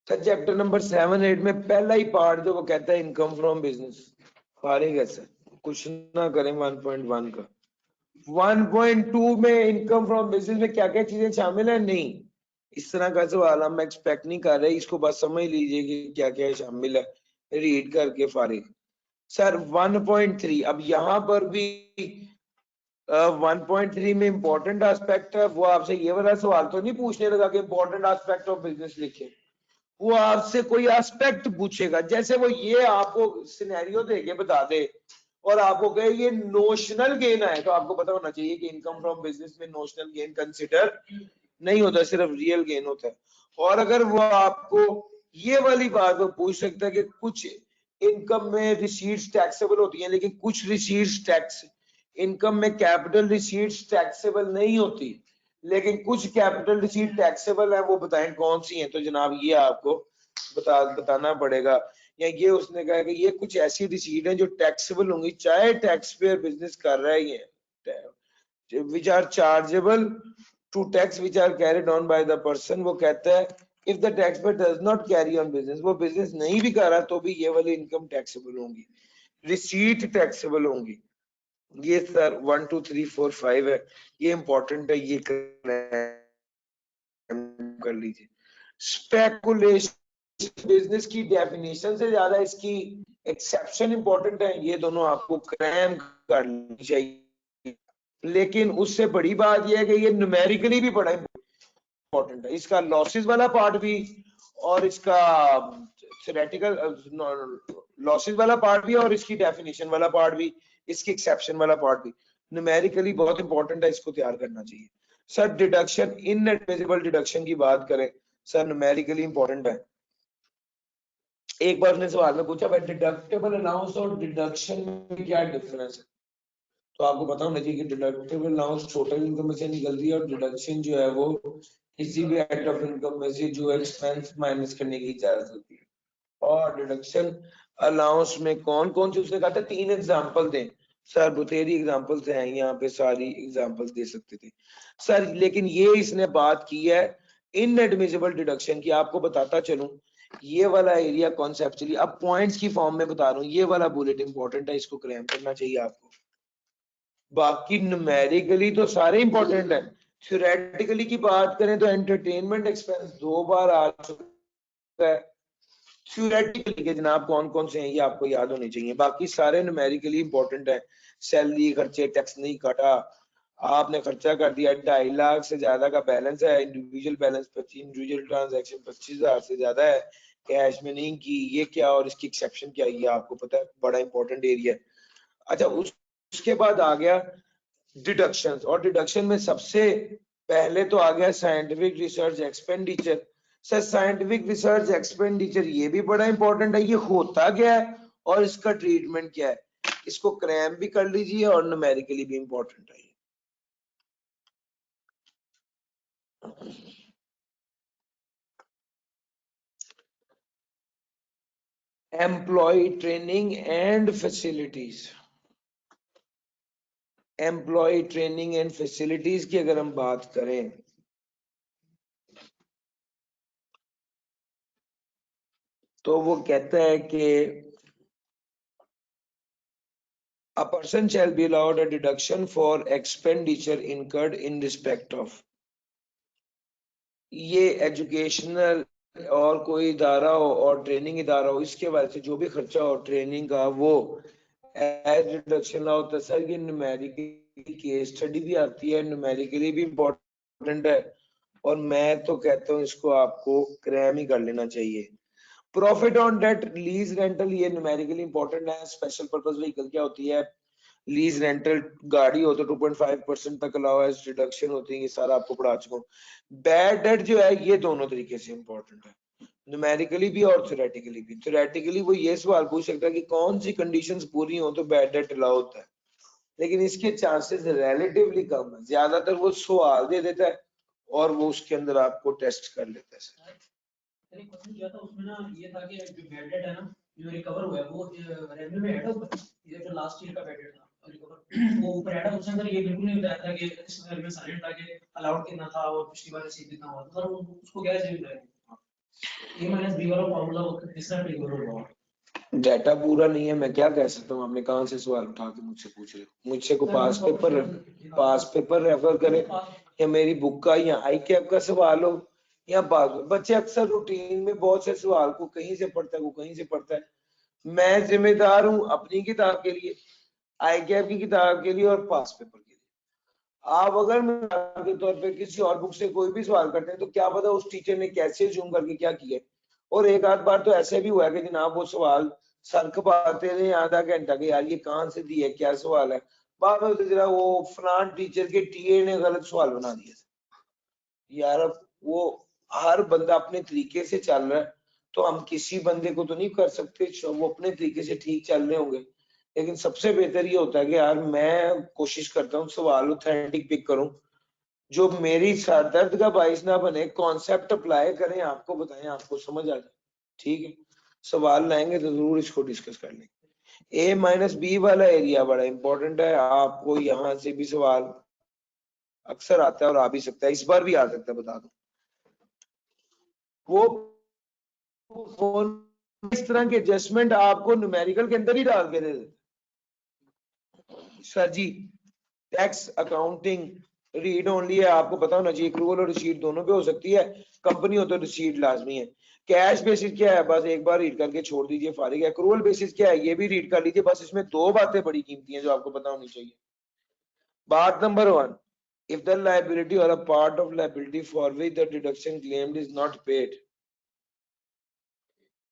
तो chapter number 7-8 में पहला ही पार्ट जो वो कहता है इनकम फ्रॉम बिजनेस फारिग है सर, कुछ ना करें 1.1 का। 1.2 में इनकम फ्रॉम बिजनेस में क्या क्या चीजें शामिल है, नहीं इस तरह का सवाल हम एक्सपेक्ट नहीं कर रहे, इसको बस समझ लीजिए कि क्या क्या शामिल है, रीड करके फारिग। सर 1.3 अब यहाँ पर भी 1.3 में इंपॉर्टेंट एस्पेक्ट है, वो आपसे ये वाला सवाल तो नहीं पूछने लगा कि इंपॉर्टेंट एस्पेक्ट ऑफ बिजनेस लिखे, वो आपसे कोई एस्पेक्ट पूछेगा, जैसे वो ये आपको सिनेरियो देके बता दे और आपको कहे ये नोशनल गेन है, तो आपको पता होना चाहिए कि इनकम फ्रॉम बिजनेस में नोशनल गेन कंसिडर नहीं होता, सिर्फ रियल गेन होता है। और अगर वो आपको ये वाली बात वो पूछ सकता है कि कुछ इनकम में रिसीट्स टैक्सेबल होती हैं, लेकिन कुछ रिसीट्स टैक्स इनकम में कैपिटल रिसीट्स टैक्सेबल नहीं होती, लेकिन कुछ कैपिटल रिसीट टैक्सेबल है, वो बताएं कौन सी हैं। तो जनाब ये आपको बताना पड़ेगा, या ये उसने कहा कि ये कुछ ऐसी रिसीट है जो टैक्सेबल होंगी चाहे टैक्स पेयर बिजनेस कर रहा है, ये which are chargeable to tax which are carried on by the person. वो कहता है if the tax payer does not carry on business, वो बिजनेस नहीं भी कर रहा तो भी ये वाली इनकम टैक्सेबल होंगी, रिसीट टैक्सेबल होंगी। ये सर 1 2 3 4 5 है, ये इंपॉर्टेंट है, ये कर लीजिए। स्पेकुलेशन बिजनेस की डेफिनेशन से ज्यादा इसकी एक्सेप्शन इंपॉर्टेंट है, ये दोनों आपको क्रैम करनी चाहिए। लेकिन उससे बड़ी बात यह है कि ये न्यूमेरिकली भी बड़ा इंपॉर्टेंट है, इसका लॉसेस वाला पार्ट भी और इसका थ्योरेटिकल लॉसेस वाला पार्ट भी और इसकी डेफिनेशन वाला पार्ट भी, इसकी एक्सेप्शन वाला पार्ट भी न्यूमेरिकली बहुत इंपॉर्टेंट है, इसको तैयार करना चाहिए। सर डिडक्शन, इनएडमिसिबल डिडक्शन की बात करें सर, न्यूमेरिकली इंपॉर्टेंट है। एक बार उसने सवाल में पूछा भाई डिडक्टेबल अलाउंस और डिडक्शन में क्या डिफरेंस है, तो आपको पता होना चाहिए कि डिडक्टेबल अलाउंस टोटल इनकम में से निकलती है और डिडक्शन जो है वो किसी भी आइटम ऑफ इनकम में से जो एक्सपेंस माइनस करने की इजाजत होती है। और डिडक्शन अलाउंस में कौन कौन सी, उसने कहा था 3 एग्जांपल दें सर, बतेरी एग्जांपल्स हैं यहाँ पे, सारी एग्जांपल्स दे सकते थे सर, लेकिन ये इसने बात की है इनएडमिसिबल डिडक्शन की। आपको बताता चलूं ये वाला एरिया कॉन्सेप्चुअली, अब पॉइंट्स की फॉर्म में बता रहा हूँ, ये वाला बुलेट इंपॉर्टेंट है, इसको क्रैम करना चाहिए आपको। बाकी न्यूमेरिकली तो सारे इंपॉर्टेंट है, थ्योरेटिकली की बात करें तो एंटरटेनमेंट एक्सपेंस 2 बार आ चुका है, थ्योरेटिकली के जनाब कौन कौन से हैं ये आपको याद होने चाहिए, बाकी सारे न्यूमेरिकली इंपॉर्टेंट है। सैलरी खर्चे टैक्स नहीं काटा, आपने खर्चा कर दिया 2.5 लाख से ज्यादा का बैलेंस है, इंडिविजुअल बैलेंस 25, इंडिविजुअल ट्रांजैक्शन 25,000 से ज्यादा है, कैश में नहीं की, ये क्या और इसकी एक्सेप्शन क्या है, ये आपको पता है, बड़ा इंपॉर्टेंट एरिया है। अच्छा उसके बाद आ गया डिडक्शंस, और डिडक्शन में सबसे पहले तो आ गया scientific research expenditure. Sir scientific research expenditure ये भी बड़ा इंपॉर्टेंट है, ये होता क्या है और इसका ट्रीटमेंट क्या है, इसको क्रैम भी कर लीजिए और न्यूमेरिकली भी इंपॉर्टेंट है। Employ training and facilities, employ training and facilities की अगर हम बात करें तो वो कहता है कि a person shall be allowed a deduction for expenditure incurred in respect of, ये एजुकेशनल और कोई इदारा हो और ट्रेनिंग इदारा हो, इसके वजह से जो भी खर्चा हो ट्रेनिंग का वो एज डिडक्शन होता है। सर ये न्यूमेरिकली केस स्टडी भी आती है, न्यूमेरिकली भी इम्पोर्टेंट है, और मैं तो कहता हूँ इसको आपको क्रैम ही कर लेना चाहिए। Profit on debt lease rental, ये न्यूमेरिकली इंपॉर्टेंट है। स्पेशल पर्पस व्हीकल क्या होती है, लीज रेंटल गाड़ी हो तो 2.5% तक अलाउंस डिडक्शन होती है, ये सारा आपको पढ़ा चुका हूँ। बैड डेट जो है ये दोनों तरीके से इंपॉर्टेंट है, न्यूमेरिकली भी और थ्योरेटिकली भी। थ्योरेटिकली वो ये सवाल पूछ सकता है कि कौन सी कंडीशंस पूरी हो तो बैड डेट अलाउ होता है, लेकिन इसके चांसेस रिलेटिवली कम है, ज्यादातर वो सवाल दे देता है और वो उसके अंदर आपको टेस्ट कर लेता है। क्वेश्चन किया था उसमें ना ये था कि जो बैड डेट है ना जो रिकवर हुआ है वो रेवेन्यू में ऐड होगा, ये जो लास्ट ईयर का बैड डेट था रिकवर वो ऊपर ऐड है, उसके अंदर ये बिल्कुल नहीं बताया था कि इस ईयर में साइलेंट था कि अलाउड कितना था और पिछली बार रिसीव कितना हुआ था, सर उसको क्या चेंज करेंगे? ए माइनस बी वाला फॉर्मूला किस तरह ट्रिगर होगा? डाटा पूरा नहीं है, मैं क्या कह सकता हूँ? आपने कहाँ से सवाल उठा के मुझसे पूछ रहे हो? मुझसे को पास पेपर रेफर करे, या मेरी बुक का या आई कैप का सवाल हो, या बच्चे अक्सर रूटीन में बहुत से सवाल को कहीं से पढ़ता है, वो कहीं से पढ़ता है। मैं जिम्मेदार हूँ अपनी किताब के लिए, आई कैप की किताब के लिए और पास पेपर के लिए। आप अगर मिसाल के तौर पे किसी और बुक से कोई भी सवाल करते हैं तो क्या पता उस टीचर ने कैसे जूम करके क्या किया है। और एक आध बार तो ऐसे भी हुआ है कि जनाब वो सवाल सर खपाते रहे आधा घंटा के, यार ये कहाँ से दिया, क्या सवाल है। बाद में तो जरा वो फलान टीचर के टीए ने गलत सवाल बना दिया। यार वो हर बंदा अपने तरीके से चल रहा है, तो हम किसी बंदे को तो नहीं कर सकते, वो अपने तरीके से ठीक चल रहे होंगे। लेकिन सबसे बेहतर ये होता है कि यार मैं कोशिश करता हूँ सवाल ऑथेंटिक पिक करूं, जो मेरी सर दर्द का बाइस ना बने, कॉन्सेप्ट अप्लाई करें, आपको बताएं, आपको समझ आ जाए। ठीक है, सवाल लाएंगे तो जरूर इसको डिस्कस कर लेंगे। ए माइनस बी वाला एरिया बड़ा इंपॉर्टेंट है, आपको यहाँ से भी सवाल अक्सर आता है और आ भी सकता है, इस बार भी आ सकता है, बता दो। वो इस तरह के एडजस्टमेंट आपको न्यूमेरिकल के अंदर ही डाल के दे देते सर जी। टैक्स अकाउंटिंग रीड ओनली है, आपको पता होना चाहिए, एक्रूवल और रिसीट दोनों पे हो सकती है, कंपनी हो तो रिसीट लाजमी है। कैश बेसिस क्या है, बस एक बार रीड करके छोड़ दीजिए, फारिग है। एक्रूवल बेसिस क्या है, ये भी रीड कर लीजिए, बस इसमें दो बातें बड़ी कीमती हैं जो आपको पता होनी चाहिए। बात number 1, if the liability or a part of liability for which the deduction claimed is not paid,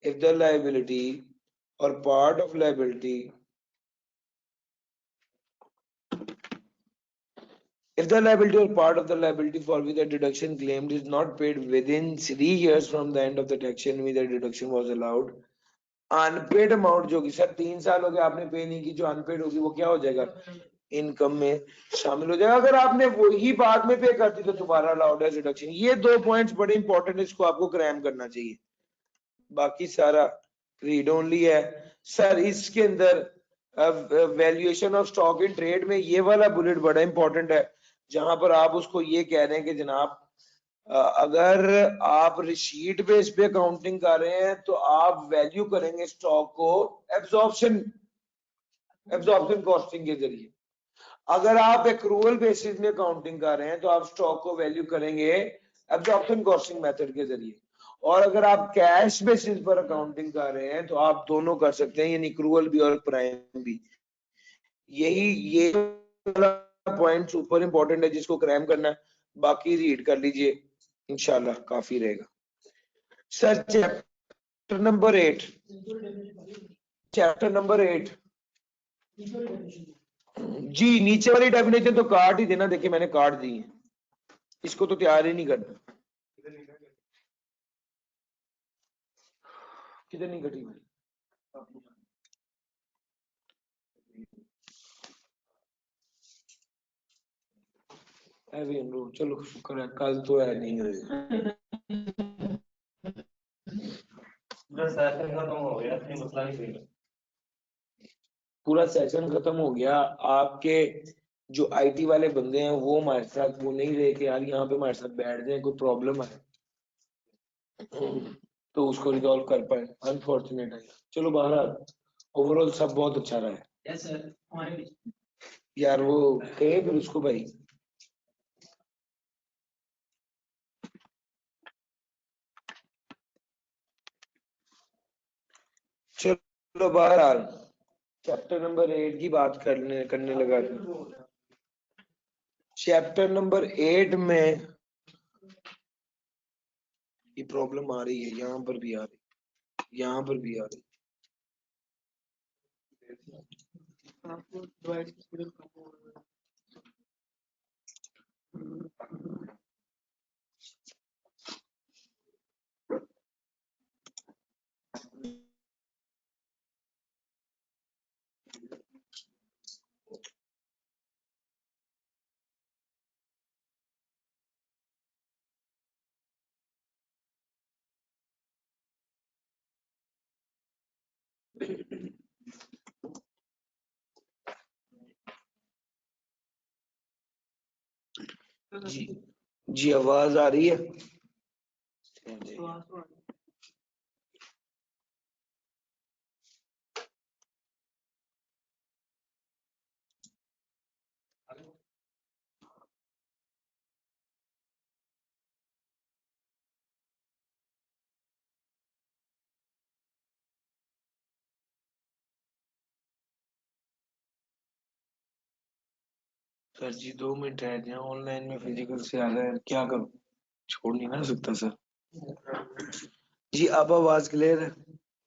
if the liability or part of liability, if the liability or part of the liability for which the deduction claimed is not paid within 3 years from the end of the tax year when the deduction was allowed, unpaid amount जो कि sir 3 साल हो गए आपने पे नहीं की, जो अनपेड होगी वो क्या हो जाएगा, इनकम में शामिल हो जाएगा। अगर आपने वही बाद में पे कर दी तो दोबारा अलाउड है डिडक्शन। ये दो पॉइंट्स बड़े इंपॉर्टेंट है, इसको आपको क्रैम करना चाहिए, बाकी सारा रीड ओनली है। सर इसके अंदर valuation of stock in trade में ये वाला बुलेट बड़ा इंपॉर्टेंट है, जहां पर आप उसको ये कह रहे हैं कि जनाब अगर आप रिसीट बेस पे अकाउंटिंग कर रहे हैं तो आप वैल्यू करेंगे स्टॉक को एब्जॉर्प्शन कॉस्टिंग के जरिए। अगर आप एक्रूवल बेसिस में अकाउंटिंग कर रहे हैं तो आप स्टॉक को वैल्यू करेंगे एब्जॉर्प्शन कॉस्टिंग मेथड के जरिए। और अगर आप कैश बेसिस पर अकाउंटिंग कर रहे हैं तो आप दोनों कर सकते हैं, यानी एक्रूवल भी और प्राइम भी। यही ये पॉइंट सुपर इंपॉर्टेंट है जिसको क्रैम करना है, बाकी रीड कर लीजिए इंशाल्लाह काफी रहेगा। Sir chapter number 8, chapter number 8 जी, नीचे वाली डेफिनेशन तो काट ही देना, देखिए मैंने काट दी है, इसको तो तैयार ही नहीं करना। किधर नहीं कटी भाई, चलो शुक्र है कल तो है नहीं पूरा सेशन खत्म हो गया। आपके जो आईटी वाले बंदे हैं वो हमारे साथ वो नहीं रहे कि यार यहाँ पे हमारे साथ बैठ जाए, कोई प्रॉब्लम है तो उसको रिजॉल्व कर पाए, अनफॉर्चुनेट है। चलो बहरहाल ओवरऑल सब बहुत अच्छा रहा है। यस सर, हमारे भी यार वो कहे फिर उसको भाई, चलो बहरहाल चैप्टर नंबर 8 की बात करने लगा था। चैप्टर नंबर 8 में ये प्रॉब्लम आ रही है, यहाँ पर भी आ रही, यहाँ पर भी आ रही। जी जी आवाज आ रही है। सर जी 2 मिनट रह गए, ऑनलाइन में फिजिकल से आ रहा है, क्या करूं, छोड़ नहीं ना सकता सर जी। अब आवाज क्लियर है?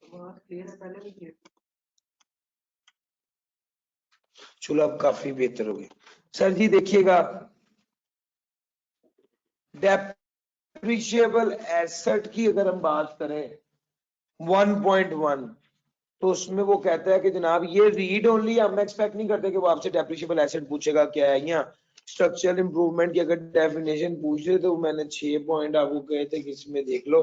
पहले भी क्लियर। चलो अब काफी बेहतर हो गई। सर जी देखिएगा, डेप्रिशिएबल एसेट की अगर हम बात करें 1.1, तो उसमें वो कहता है कि जनाब ये रीड ओनली, हम एक्सपेक्ट नहीं करते कि वो आपसे डेप्रिशिएबल एसेट पूछेगा क्या है। यहाँ स्ट्रक्चरल इंप्रूवमेंट की अगर डेफिनेशन पूछे तो मैंने 6 पॉइंट आपको कहे थे कि इसमें देख लो।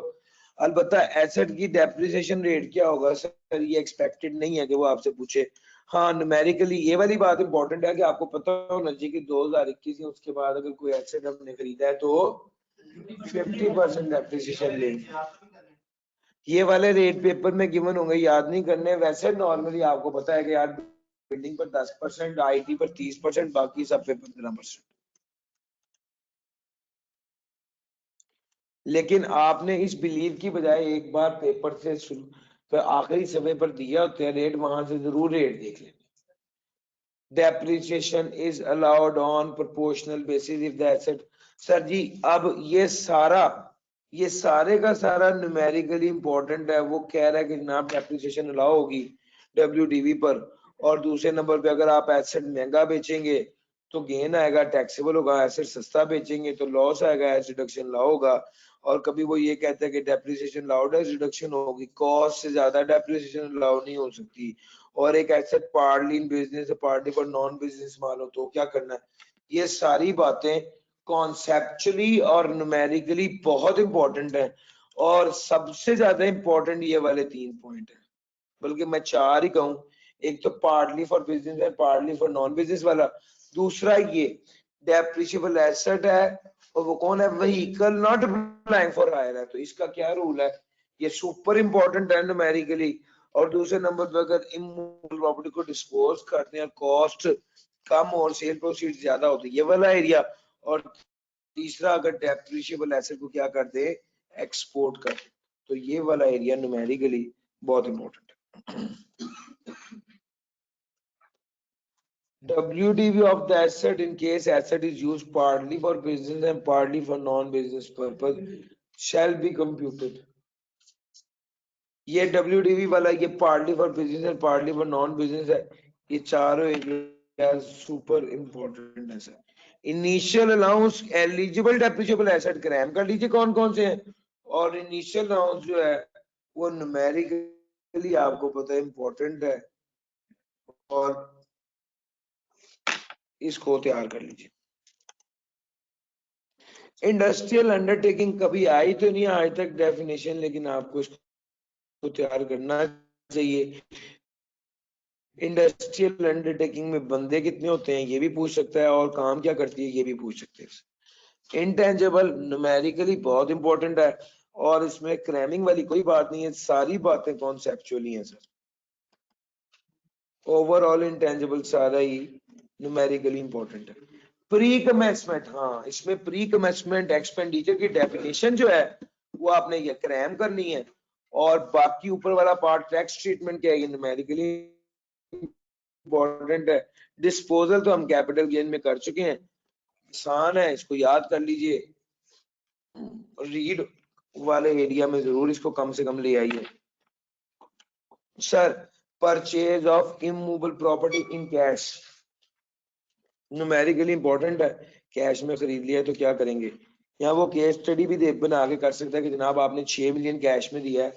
अलबत्ता एसेट की डेप्रिसिएशन रेट क्या होगा सर, ये एक्सपेक्टेड नहीं है कि वो आपसे पूछे। हाँ न्यूमेरिकली ये वाली बात इंपॉर्टेंट है कि आपको पता होना चाहिए कि 2021 या उसके बाद अगर कोई एसेट हमने खरीदा है तो 50% डेप्रिसिएशन लेंगे। ये वाले रेट पेपर में गिवन होंगे, याद नहीं करने। वैसे नॉर्मली आपको पता है कि यार बिल्डिंग पर 10%, आईटी पर 30%, बाकी सब पे 15%। लेकिन आपने इस बिलीव की बजाय एक बार पेपर से शुरू तो आखिरी समय पर दिया होते हैं रेट, वहां से जरूर रेट देख लेना। Depreciation is allowed on proportional basis if the asset. Sir ji अब ये सारे का सारा न्यूमेरिकली इंपॉर्टेंट है। वो कह रहा है कि जनाब डेप्रिसिएशन अलाउ होगी डब्ल्यूडीवी पर, और दूसरे नंबर पे अगर आप एसेट महंगा बेचेंगे तो गेन आएगा, टैक्सेबल होगा। एसेट सस्ता बेचेंगे तो लॉस आएगा, एज रिडक्शन ला होगा। और कभी वो ये कहता है कि डेप्रिसिएशन लाउड एज रिडक्शन होगी, कॉस्ट से ज्यादा डेप्रिसिएशन अलाउ नहीं हो सकती। और एक asset partly in business partly for non business मानो तो क्या करना है। ये सारी बातें कॉन्सेप्चुअली और न्यूमेरिकली बहुत इंपॉर्टेंट है, और सबसे ज्यादा इंपॉर्टेंट ये वाले 3 पॉइंट है, बल्कि मैं 4 ही कहूं। एक तो पार्टली फॉर बिजनेस है, पार्टली फॉर नॉन बिजनेस वाला। दूसरा ये डेप्रिशिएबल एसेट है, और वो कौन है, vehicle not applying for hire है। तो इसका क्या रूल है, ये सुपर इंपॉर्टेंट है न्यूमेरिकली। और दूसरे नंबर पर अगर इमूवेबल प्रॉपर्टी को डिस्पोज करते हैं, कॉस्ट कम और सेल प्रोसीड ज्यादा होती है, ये वाला एरिया। और तीसरा अगर डेप्रिशिएबल एसेट को क्या करते, एक्सपोर्ट करते, तो ये वाला एरिया न्यूमेरिकली बहुत इंपॉर्टेंट है। WDV of the asset in case asset is used partly for business and partly for non-business purpose shall be computed. ये WDV वाला ये partly for business and partly for non-business है, ये चारों area super important है sir. Initial allowance eligible depreciable asset cram कर लीजिए कौन कौन से हैं, और इनिशियल अलाउंस जो है वो न्यूमेरिकली आपको पता है इंपॉर्टेंट है, और इसको तैयार कर लीजिए। इंडस्ट्रियल अंडरटेकिंग कभी आई तो नहीं आज तक डेफिनेशन, लेकिन आपको इसको तैयार करना चाहिए। इंडस्ट्रियल अंडरटेकिंग में बंदे कितने होते हैं ये भी पूछ सकता है, और काम क्या करती है ये भी पूछ सकते हैं। इंटेंजिबल न्यूमेरिकली बहुत इंपॉर्टेंट है, और इसमें क्रैमिंग वाली कोई बात नहीं है, सारी बातें कॉन्सेप्चुअली हैं सर। ओवरऑल इंटेंजिबल सारा ही न्यूमेरिकली इंपॉर्टेंट है। प्री कमेंसमेंट, हाँ इसमें प्री कमेंसमेंट एक्सपेंडिचर की डेफिनेशन जो है वो आपने ये क्रैम करनी है, और बाकी ऊपर वाला पार्ट टैक्स ट्रीटमेंट क्या है न्यूमेरिकली इंपॉर्टेंट है। डिस्पोजल तो हम कैपिटल गेन में कर चुके हैं, आसान है, इसको याद कर लीजिए। रीड वाले एरिया में जरूर इसको कम से कम ले आइए sir. Purchase of immovable property in cash numerically important है। कैश में खरीद लिया है तो क्या करेंगे, यहाँ वो केस स्टडी भी बना के कर सकता है कि जनाब आपने 6 मिलियन कैश में दिया है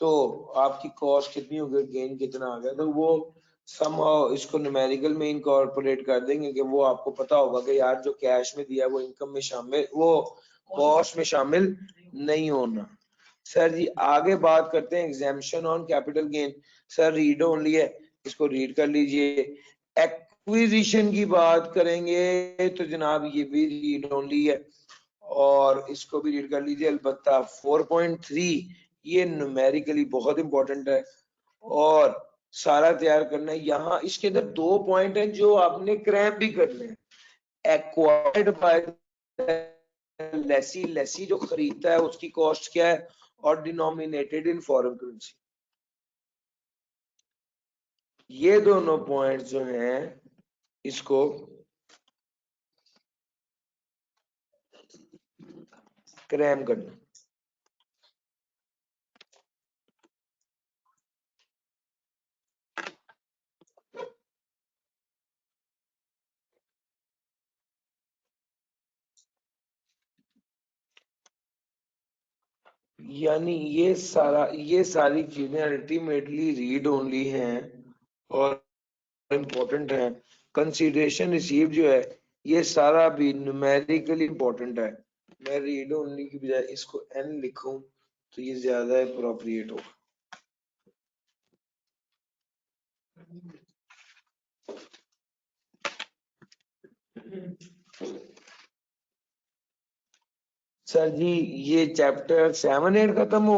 तो आपकी कॉस्ट कितनी हो गई, गेन कितना आ गया, तो वो समहाउ इसको न्यूमेरिकल में इनकॉर्पोरेट कर देंगे कि वो आपको पता होगा कि यार जो कैश में दिया वो इनकम में शामिल, वो कॉस्ट में शामिल नहीं होना। सर जी आगे बात करते हैं exemption on capital gain. Sir read only है, इसको रीड कर लीजिए। एक्विजिशन की बात करेंगे तो जनाब ये भी रीड ओनली है, और इसको भी रीड कर लीजिए। अलबत्ता 4.3 ये न्यूमेरिकली बहुत इंपॉर्टेंट है, और सारा तैयार करना है। यहाँ इसके अंदर 2 पॉइंट हैं जो आपने क्रैम भी करने हैं। एक्वायर्ड बाय लेसी, लेसी जो खरीदता है उसकी कॉस्ट क्या है, और डिनोमिनेटेड इन फॉरेन करेंसी। ये दोनों पॉइंट जो हैं इसको क्रैम करना। यानी ये सारी चीजें अल्टीमेटली रीड ओनली हैं और इम्पोर्टेंट है। कंसीडरेशन रिसीव जो है ये सारा भी न्यूमेरिकली इम्पोर्टेंट है। मैं रीड ओनली की बजाय इसको एन लिखूं तो ये ज्यादा अप्रोप्रिएट होगा। सर जी ये चैप्टर 7-8 खत्म हो